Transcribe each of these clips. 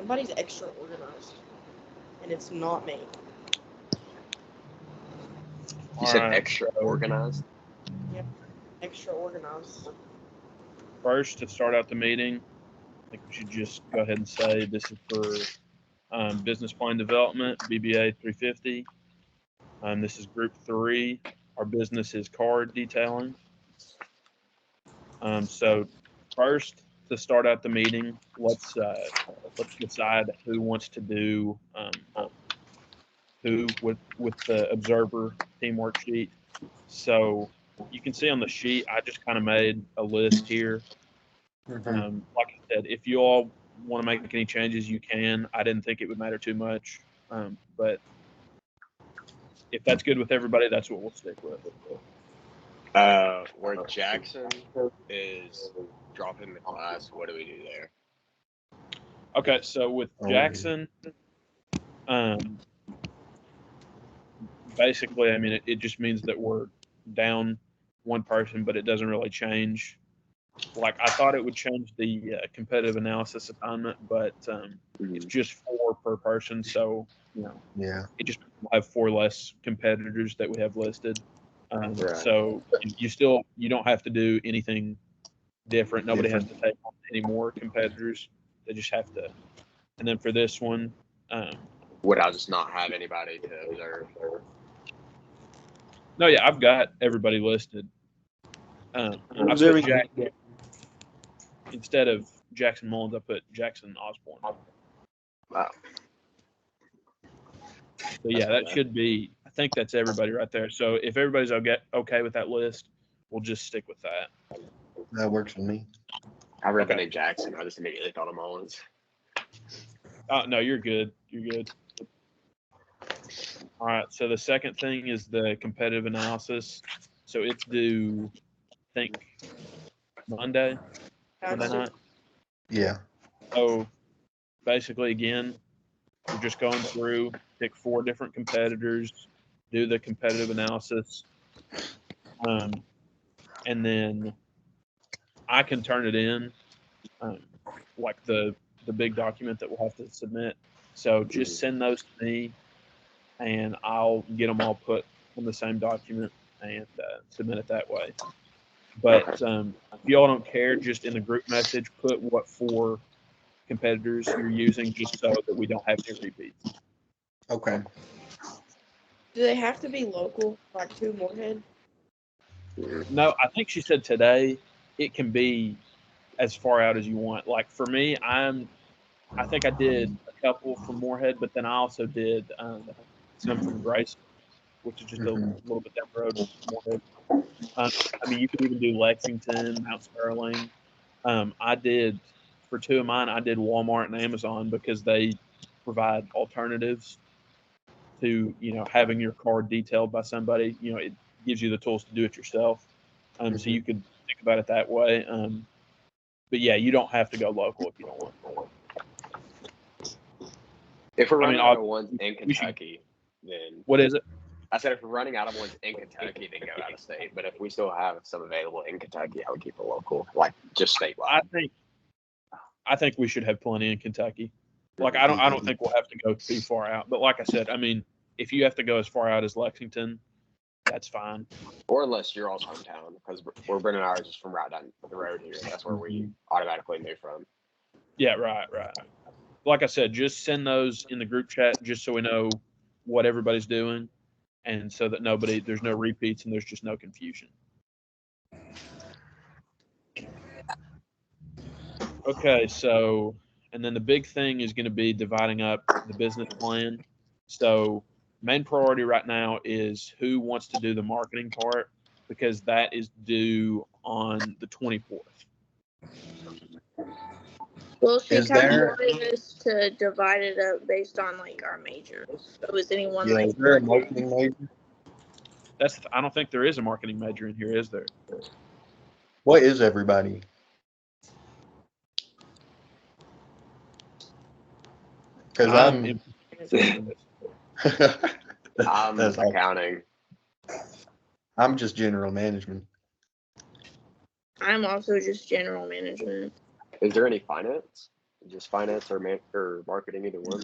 Somebody's extra organized, and it's not me. You said extra organized? Yep, extra organized. First, to start out the meeting, I think we should just go ahead and say this is for business plan development, BBA 350. This is group 3. Our business is car detailing. So first, to start out the meeting, let's decide who wants to do who with the observer teamwork sheet. So you can see on the sheet, I just kind of made a list here. Like I said, if you all want to make any changes, you can. I didn't think it would matter too much, but if that's good with everybody, that's what we'll stick with. Where Jackson is dropping the class, what do we do there? Okay, so with Jackson, basically, I mean, it just means that we're down one person, but it doesn't really change. Like, I thought it would change the competitive analysis assignment, but it's just 4 per person, so, it just will have 4 less competitors that we have listed. Right. So you don't have to do anything different. Nobody has to take on any more competitors. They just have to. And then for this one, would I just not have anybody to observe? No, yeah, I've got everybody listed. I put instead of Jackson Mullins, I put Jackson Osborne. Wow. So yeah, that should be. I think that's everybody right there. So if everybody's okay with that list, we'll just stick with that. That works for me. I read the name Jackson. I just immediately thought of Mullins. Oh no, you're good. You're good. All right. So the second thing is the competitive analysis. So it's due, I think, Monday night. Yeah. So basically, again, we're just going through, pick 4 different competitors, do the competitive analysis, and then I can turn it in, like the big document that we'll have to submit. So just send those to me, and I'll get them all put on the same document and submit it that way. But if y'all don't care, just in the group message, put what 4 competitors you're using, just so that we don't have any repeats. Okay. Do they have to be local, like 2 Moorhead? No, I think she said today it can be as far out as you want. Like for me, I think I did a couple from Moorhead, but then I also did some from Grace, which is just a little bit down the road from Moorhead. I mean, you could even do Lexington, Mount Sterling. I did, for 2 of mine, I did Walmart and Amazon because they provide alternatives to, having your car detailed by somebody. It gives you the tools to do it yourself. So you could think about it that way. But yeah, you don't have to go local if you don't want to. If we're running out of ones in Kentucky, then what is it? I said if we're running out of ones in Kentucky, then go out of state. But if we still have some available in Kentucky, I would keep it local, like just statewide. I think we should have plenty in Kentucky. Like I don't think we'll have to go too far out. But like I said, I mean, if you have to go as far out as Lexington, that's fine. Or unless you're all's hometown, because we're bringing ours just from right down the road here. That's where we automatically move from. Yeah, right. Like I said, just send those in the group chat just so we know what everybody's doing, and so that there's no repeats and there's just no confusion. Okay, so, and then the big thing is going to be dividing up the business plan. So main priority right now is who wants to do the marketing part, because that is due on the 24th. Well, she kind of wanted us to divide it up based on like our majors. So is anyone is there a marketing major? I don't think there is a marketing major in here, is there? What is everybody? Because I'm accounting. I'm just general management. I'm also just general management. Is there any finance? Just finance or marketing, either one.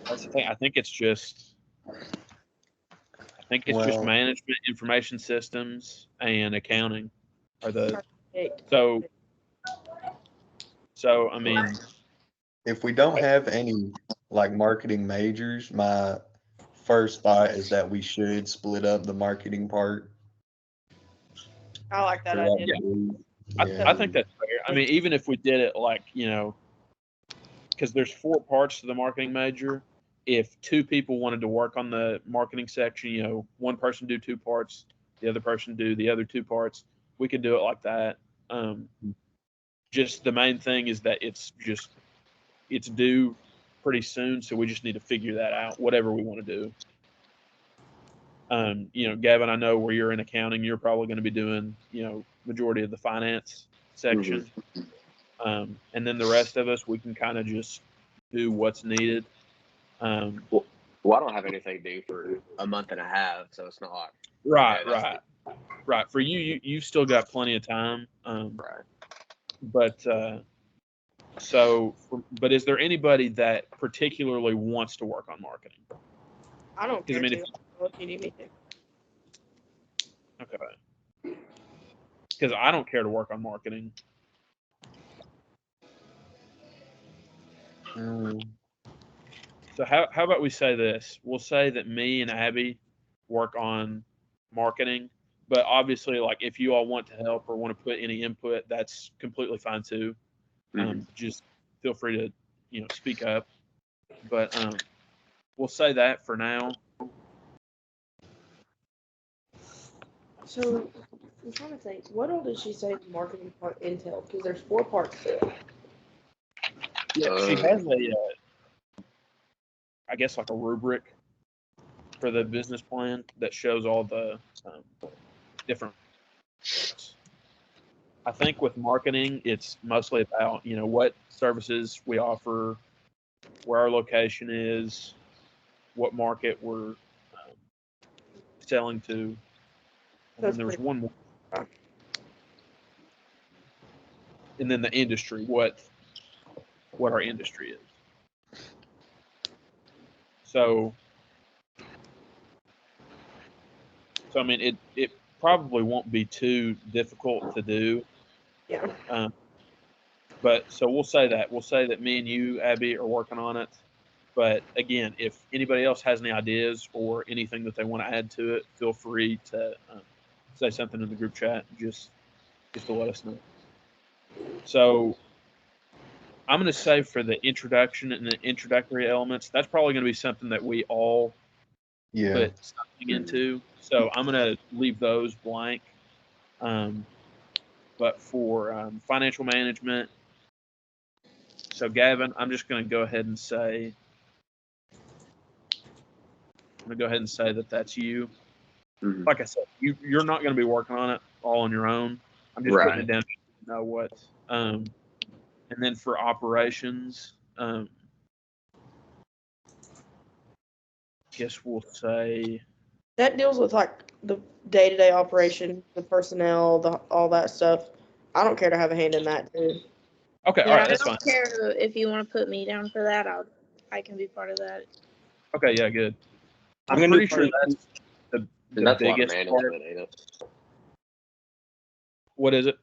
That's the thing. I think it's just Well, management, information systems, and accounting are the Perfect. so I mean, if we don't have any like marketing majors, my first thought is that we should split up the marketing part. I like that for that idea. group. I Yeah. think that's fair. I mean, even if we did it like, because there's 4 parts to the marketing major. If 2 people wanted to work on the marketing section, one person do 2 parts, the other person do the other 2 parts, we could do it like that. Just the main thing is that it's due pretty soon, so we just need to figure that out, whatever we want to do. Gavin, I know where you're in accounting, you're probably going to be doing, majority of the finance section. And then the rest of us, we can kind of just do what's needed. Well, I don't have anything due for a month and a half, so it's not like Right. For you've still got plenty of time. right. But but is there anybody that particularly wants to work on marketing? I don't care. I mean, if you need me to. Okay. Because I don't care to work on marketing. So how about we say this? We'll say that me and Abby work on marketing, but obviously, like if you all want to help or want to put any input, that's completely fine too. Just feel free to speak up. But we'll say that for now. So I'm trying to think. What all did she say the marketing part entailed? Because there's 4 parts to it. Yeah, she has I guess like a rubric for the business plan that shows all the different. I think with marketing, it's mostly about what services we offer, where our location is, what market we're selling to, and then there was one more, and then the industry, what our industry is. So I mean, it probably won't be too difficult to do. Yeah. But so we'll say that me and you, Abby, are working on it. But again, if anybody else has any ideas or anything that they want to add to it, feel free to say something in the group chat, just to let us know. So I'm going to say for the introduction and the introductory elements, that's probably going to be something that we all put something into. So I'm going to leave those blank. But for financial management, so Gavin, I'm just going to go ahead and say, that that's you. Like I said, you're not going to be working on it all on your own. I'm just putting it down to know what. And then for operations, guess we'll say that deals with like the day-to-day operation, the personnel, all that stuff. I don't care to have a hand in that too. Okay, Yeah, all right, that's I fine. don't care if you want to put me down for that. I can be part of that. Okay, yeah, good. I'm pretty sure that's the that's biggest a lot of part. management, ain't it? What is it?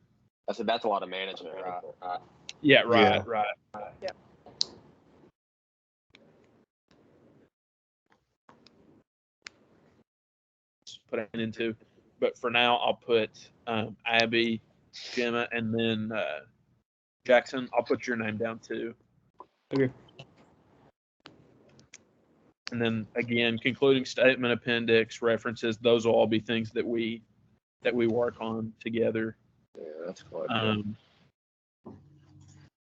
I said that's a lot of management, right? Yeah, right. Yeah. Put it into, but for now I'll put Abby, Gemma, and then Jackson. I'll put your name down too. Okay. And then again, concluding statement, appendix, references. Those will all be things that we work on together. Yeah, that's cool.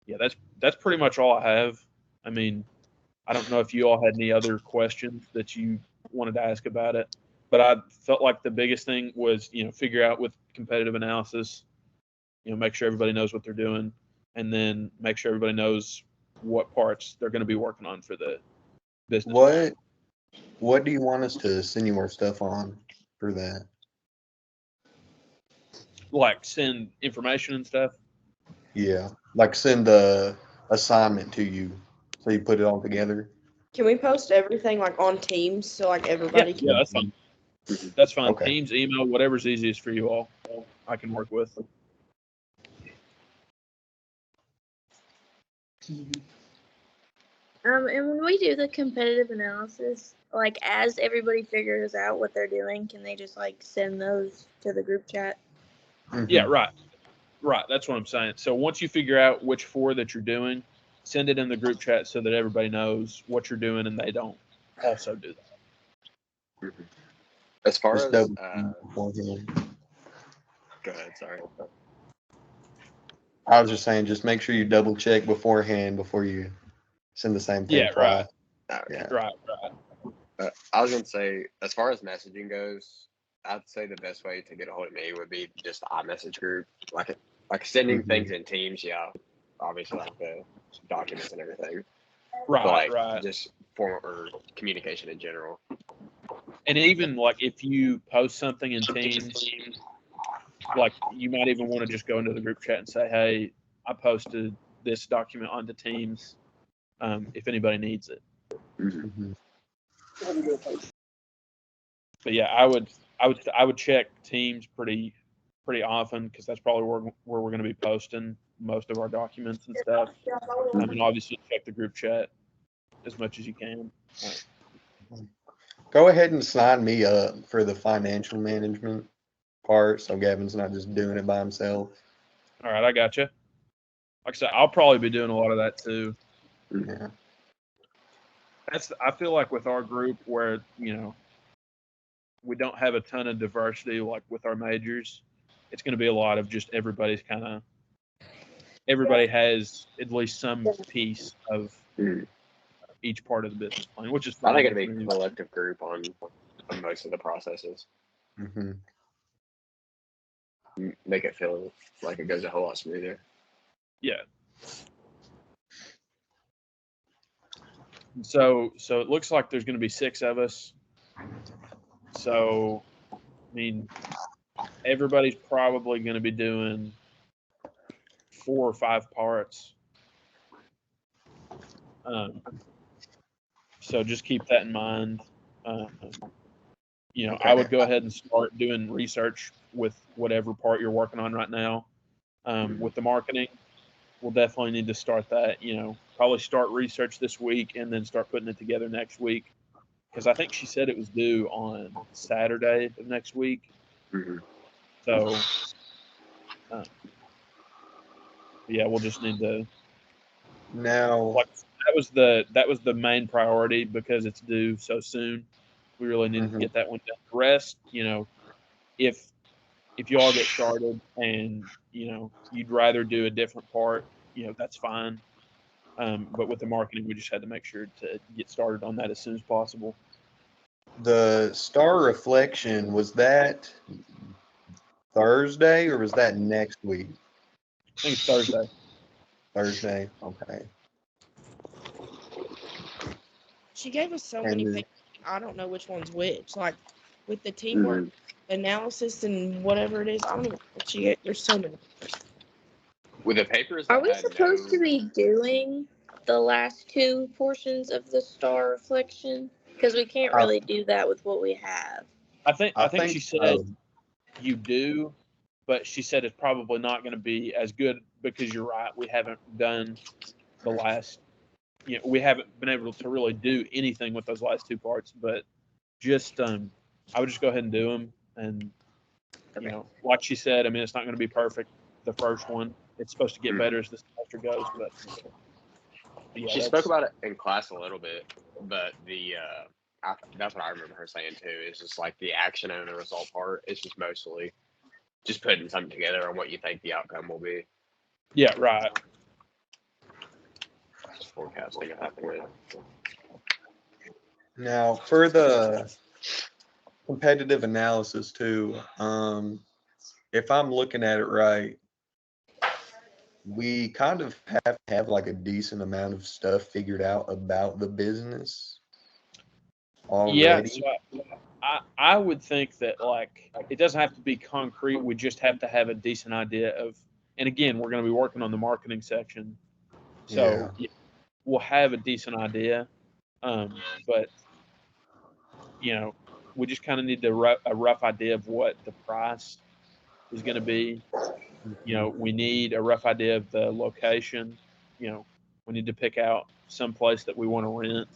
Yeah, that's pretty much all I have. I mean, I don't know if you all had any other questions that you wanted to ask about it, but I felt like the biggest thing was, figure out with competitive analysis, make sure everybody knows what they're doing, and then make sure everybody knows what parts they're going to be working on for the business. What do you want us to send you more stuff on for that? Like send information and stuff? Yeah, like send the assignment to you, so you put it all together. Can we post everything like on Teams so like everybody can? Yeah, that's fine. That's fine. Okay. Teams, email, whatever's easiest for you all, I can work with. And when we do the competitive analysis, like as everybody figures out what they're doing, can they just like send those to the group chat? Yeah, right. Right. That's what I'm saying. So once you figure out which 4 that you're doing, send it in the group chat so that everybody knows what you're doing and they don't also do that. As far Just as double beforehand. go ahead, sorry. I was just saying, just make sure you double check beforehand before you send the same thing Yeah, twice. right. Yeah. Right. I was gonna say, as far as messaging goes, I'd say the best way to get a hold of me would be just the iMessage group, like sending Mhm. things in Teams. Yeah, obviously like the documents and everything. Right. But like Right. just form or communication in general. And even like if you post something in Teams, like you might even want to just go into the group chat and say, "Hey, I posted this document onto Teams. If anybody needs it." Mhm. But yeah, I would check Teams pretty often because that's probably where we're going to be posting most of our documents and stuff. And obviously check the group chat as much as you can. Go ahead and sign me up for the financial management part, so Gavin's not just doing it by himself. All right, I got you. Like I said, I'll probably be doing a lot of that too. Yeah. I feel like with our group where we don't have a ton of diversity like with our majors, it's going to be a lot of just everybody has at least some piece of each part of the business plan, which is fine. I think it'd be a collective group on most of the processes. Mm-hmm. Make it feel like it goes a whole lot smoother. Yeah. So it looks like there's going to be 6 of us. So, I mean, everybody's probably going to be doing 4 or 5 parts. So just keep that in mind. Okay. I would go ahead and start doing research with whatever part you're working on right now. With the marketing, we'll definitely need to start that. Probably start research this week and then start putting it together next week. Because I think she said it was due on Saturday of next week. Mm-hmm. So, yeah, we'll just need to. Now, That was the main priority because it's due so soon. We really need to get that one done. The rest, if you all get started and you'd rather do a different part, that's fine. But with the marketing, we just had to make sure to get started on that as soon as possible. the star reflection, was that Thursday or was that next week? I think it's Thursday. Thursday. Okay. She gave us so many papers. I don't know which one's which. Like with the teamwork analysis and whatever it is, I don't know what she get. There's so many. With the papers, Are we supposed to be doing the last 2 portions of the star reflection? Because we can't really do that with what we have. I think she said so. You do, but she said it's probably not going to be as good because you're right. We haven't done the last. We haven't been able to really do anything with those last 2 parts. But just I would just go ahead and do them, and like she said, I mean, it's not going to be perfect. The first one, it's supposed to get better as the semester goes, but. Yeah, she spoke about it in class a little bit, but that's what I remember her saying too. Is just like the action and the result part is just mostly just putting something together on what you think the outcome will be. Yeah, right. Just forecasting at that point. Now, for the competitive analysis too, if I'm looking at it right, we kind of have to have like a decent amount of stuff figured out about the business already. Yeah, so I would think that like it doesn't have to be concrete. We just have to have a decent idea of And again, we're going to be working on the marketing section, so we'll have a decent idea. But we just kind of need a rough idea of what the price is going to be. We need a rough idea of the location. We need to pick out some place that we want to rent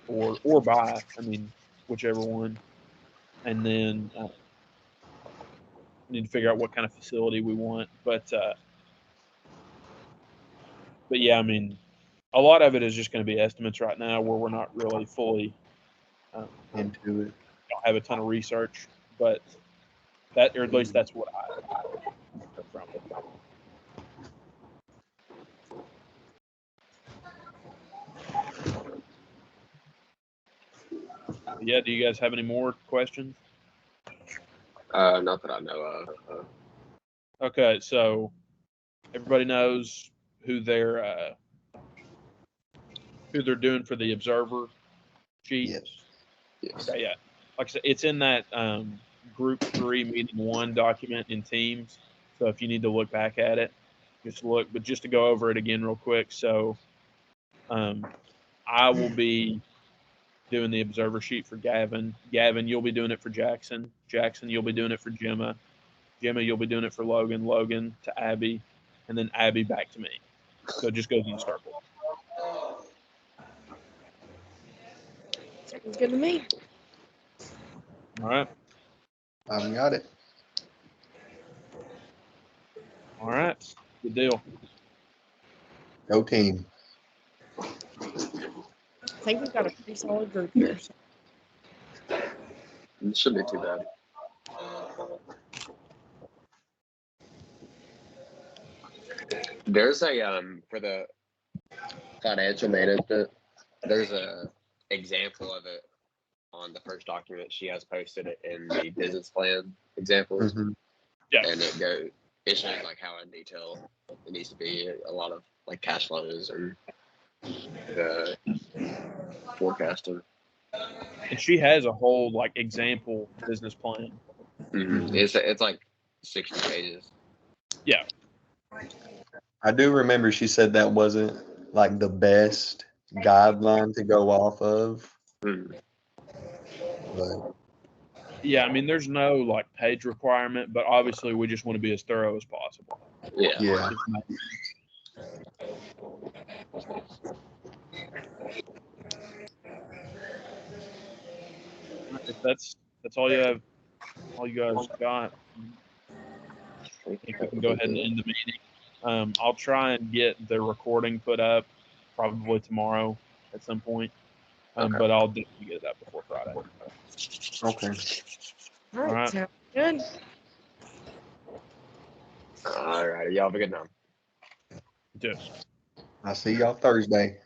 or buy. I mean, whichever one. And then we need to figure out what kind of facility we want. But yeah, I mean, a lot of it is just going to be estimates right now, where we're not really fully into it. Don't have a ton of research, but that, or at least that's what I from. Yeah, do you guys have any more questions? Not that I know of. Okay, so everybody knows who they're doing for the observer sheet. Yes. Okay, yeah. Like I said, it's in that group 3 meeting 1 document in Teams. So if you need to look back at it, just look. But just to go over it again real quick. So I will be doing the observer sheet for Gavin. Gavin, you'll be doing it for Jackson. Jackson, you'll be doing it for Gemma. Gemma, you'll be doing it for Logan. Logan to Abby. And then Abby back to me. So it just goes in the circle. Sounds good to me. All right. I've got it. All right. Good deal. Go team. I think we've got a pretty solid group here. So. It shouldn't be too bad. There's a for the financial management, there's a example of it on the first document. She has posted it in the business plan examples. Mm-hmm. Yeah. And it shows like how in detail it needs to be, a lot of like cash flows and the forecasting. And she has a whole like example business plan. Mm-hmm. It's like 60 pages. Yeah. I do remember she said that wasn't like the best guideline to go off of. Mm-hmm. But Yeah, I mean, there's no like page requirement, but obviously we just want to be as thorough as possible. Yeah. If that's all you have, all you guys got, I think we can go ahead and end the meeting. I'll try and get the recording put up probably tomorrow at some point, but I'll definitely get it up before Friday. okay. All right. Sounds good. All right. Y'all have a good night. Yes. I'll see y'all Thursday.